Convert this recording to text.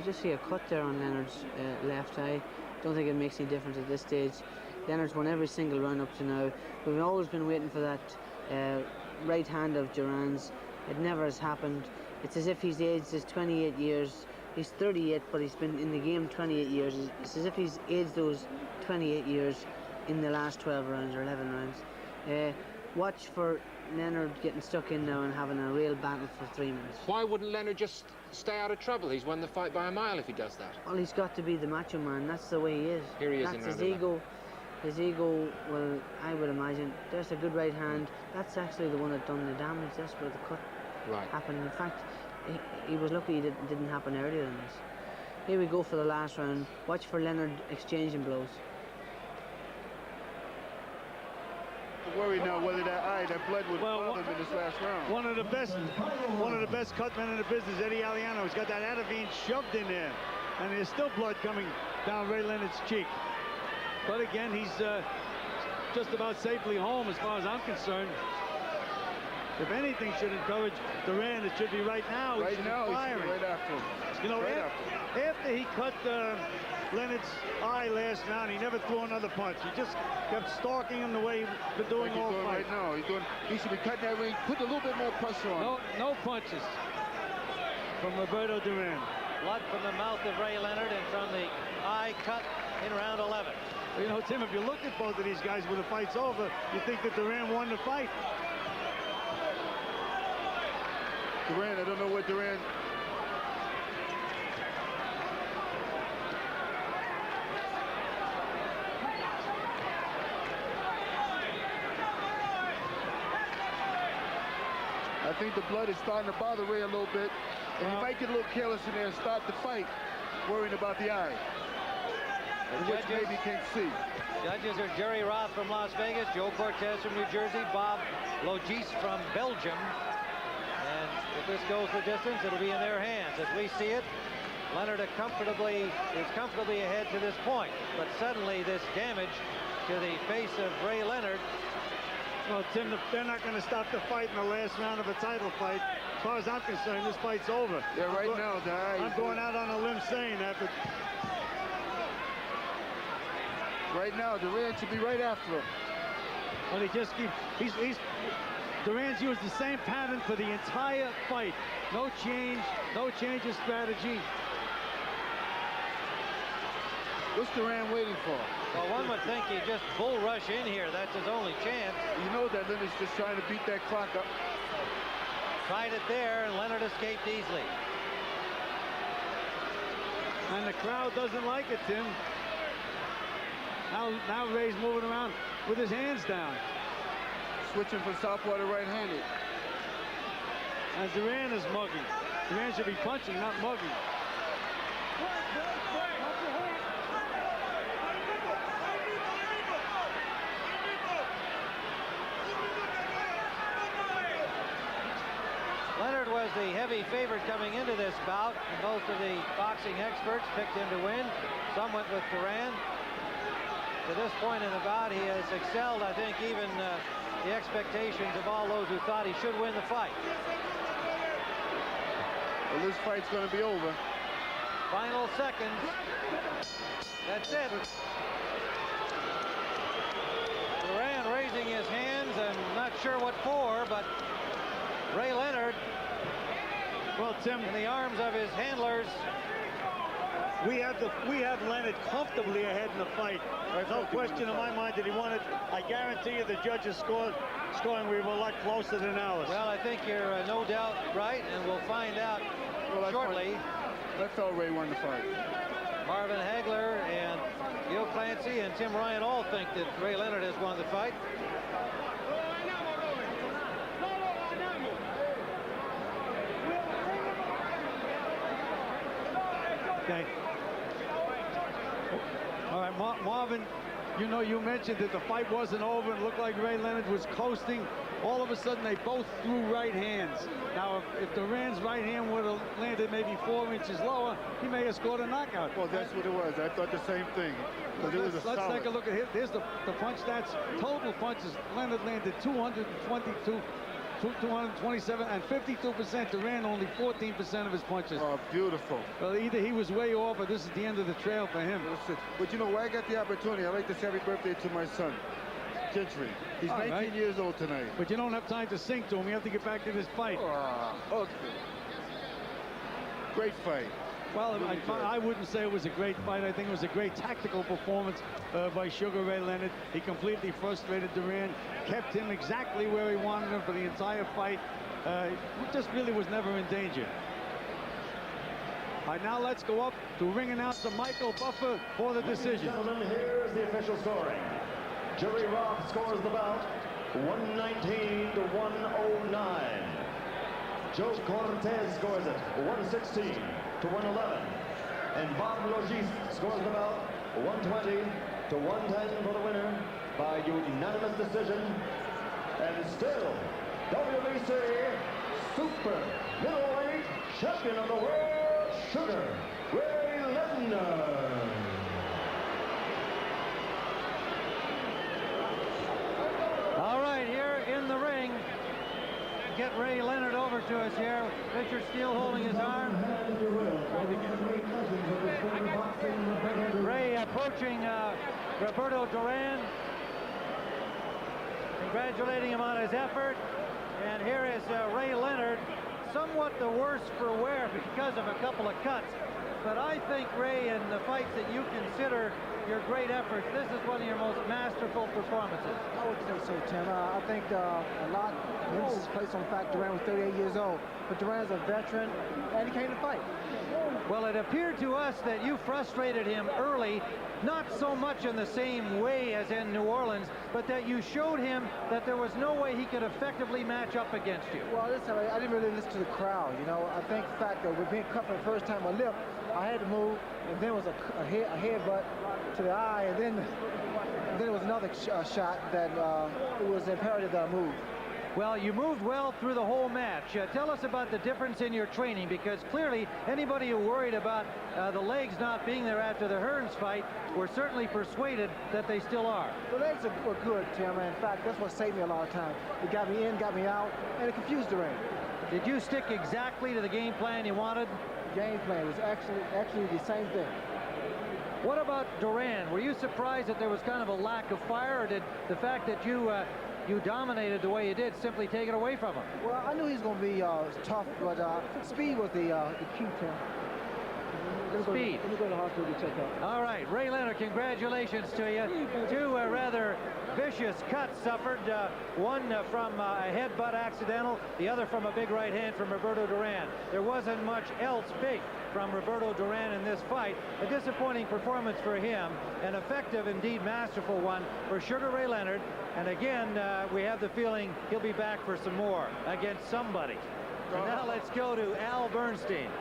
just see a cut there on Leonard's left eye. Don't think it makes any difference at this stage. Leonard's won every single round up to now. We've always been waiting for that right hand of Duran's. It never has happened. It's as if he's aged his 28 years. He's 38, but he's been in the game 28 years. It's as if he's aged those 28 years in the last 12 rounds or 11 rounds. Watch for Leonard getting stuck in now and having a real battle for 3 minutes. Why wouldn't Leonard just stay out of trouble? He's won the fight by a mile if he does that. Well, he's got to be the macho man. That's the way he is. Here he is. That's his ego. His ego, well, I would imagine. There's a good right hand. That's actually the one that done the damage. That's where the cut happened. In fact, he was lucky it didn't happen earlier than this. Here we go for the last round. Watch for Leonard exchanging blows. Worried now whether that blood would bother him in this last round. One of the best cutmen in the business, Eddie Aliano, has got that Atavine shoved in there, and there's still blood coming down Ray Leonard's cheek. But again, he's just about safely home as far as I'm concerned. If anything should encourage Duran, it should be right now. Right now, firing. Right after him. You know, after he cut Leonard's eye last round, he never threw another punch. He just kept stalking him the way he's been doing all fight. Right now, he should be cutting that ring, put a little bit more pressure on. No punches from Roberto Duran. Blood from the mouth of Ray Leonard and from the eye cut in round 11. You know, Tim, if you look at both of these guys when the fight's over, you think that Duran won the fight. Duran, I don't know what Duran... I think the blood is starting to bother Ray a little bit, and he might get a little careless in there and start the fight, worrying about the eye, which maybe can't see. Judges are Jerry Roth from Las Vegas, Joe Cortez from New Jersey, Bob Logis from Belgium. And if this goes the distance, it'll be in their hands. As we see it, Leonard is comfortably ahead to this point. But suddenly this damage to the face of Ray Leonard. Well, Tim, they're not going to stop the fight in the last round of a title fight. As far as I'm concerned, this fight's over. Yeah, right now, the eye. I'm going out on a limb saying that, but right now, Duran should be right after him. Well, he just keeps, Duran's used the same pattern for the entire fight. No change of strategy. What's Duran waiting for? Well, one would think he'd just bull rush in here. That's his only chance. You know that Leonard's just trying to beat that clock up. Tried it there, and Leonard escaped easily. And the crowd doesn't like it, Tim. Now Ray's moving around with his hands down. Switching from southpaw to right-handed. And Duran is mugging. Duran should be punching, not mugging. Leonard was the heavy favorite coming into this bout, and most of the boxing experts picked him to win. Some went with Duran. To this point in the bout, he has excelled, I think, even the expectations of all those who thought he should win the fight. Well, this fight's going to be over. Final seconds. That's it. Duran raising his hands, and not sure what for, but Ray Leonard, well, Tim, in the arms of his handlers. We have Leonard comfortably ahead in the fight. There's no question in my mind that he won it. I guarantee you the judges scoring we were a lot closer than ours. Well, I think you're no doubt right, and we'll find out shortly. I felt Ray won the fight. Marvin Hagler and Gil Clancy and Tim Ryan all think that Ray Leonard has won the fight. Okay. All right, Marvin, you know, you mentioned that the fight wasn't over and looked like Ray Leonard was coasting. All of a sudden, they both threw right hands. Now, if Duran's right hand would have landed maybe 4 inches lower, he may have scored a knockout. Well, that's what it was. I thought the same thing. Let's take a look at it. There's the punch stats. Total punches. Leonard landed 222 227 and 52%. Duran only 14% of his punches. Oh, beautiful. Well, either he was way off or this is the end of the trail for him. Listen, but you know, where I got the opportunity, I'd like to say happy birthday to my son, Gentry. He's 19 years old tonight. But you don't have time to sing to him. You have to get back to this fight. Okay. Great fight. Well, I wouldn't say it was a great fight. I think it was a great tactical performance by Sugar Ray Leonard. He completely frustrated Duran, kept him exactly where he wanted him for the entire fight. Just really was never in danger. All right, now let's go up to ring announcer Michael Buffer for the decision. Gentlemen, here's the official scoring. Jerry Roth scores the bout 119 to 109. Joe Cortez scores it 116 to 111. And Bob Logis scores the bout 120 to 110 for the winner by unanimous decision. And still, WBC Super Middleweight Champion of the World, Sugar Ray Leonard. All right, here in the ring, get Ray Leonard over to us here. Richard Steele holding his arm. Ray approaching Roberto Duran, congratulating him on his effort. And here is Ray Leonard, somewhat the worse for wear because of a couple of cuts. But I think, Ray, in the fights that you consider your great efforts, this is one of your most masterful performances. I would say so, Tim. I think a lot of emphasis placed on the fact Duran was 38 years old. But Duran's a veteran, and he came to fight. Well, it appeared to us that you frustrated him early, not so much in the same way as in New Orleans, but that you showed him that there was no way he could effectively match up against you. Well, this time I didn't really listen to the crowd. You know, I think the fact that we're being cut for the first time, my lip, I had to move, and then it was a headbutt to the eye, and then it was another shot that it was imperative that I move. Well, you moved well through the whole match. Tell us about the difference in your training, because clearly anybody who worried about the legs not being there after the Hearns fight were certainly persuaded that they still are. The legs were good, Tim. In fact, that's what saved me a lot of times. It got me in, got me out, and it confused Duran. Did you stick exactly to the game plan you wanted? The game plan was actually the same thing. What about Duran? Were you surprised that there was kind of a lack of fire, or did the fact that you dominated the way you did simply take it away from him? Well, I knew he was going to be tough, but speed was the key, Tim. Speed. Let me go to the hospital to check out. All right, Ray Leonard, congratulations to you. Two rather vicious cuts suffered. One from a headbutt accidental, the other from a big right hand from Roberto Duran. There wasn't much else big from Roberto Duran in this fight. A disappointing performance for him, an effective, indeed masterful one for Sugar Ray Leonard. And again, we have the feeling he'll be back for some more against somebody. And now let's go to Al Bernstein.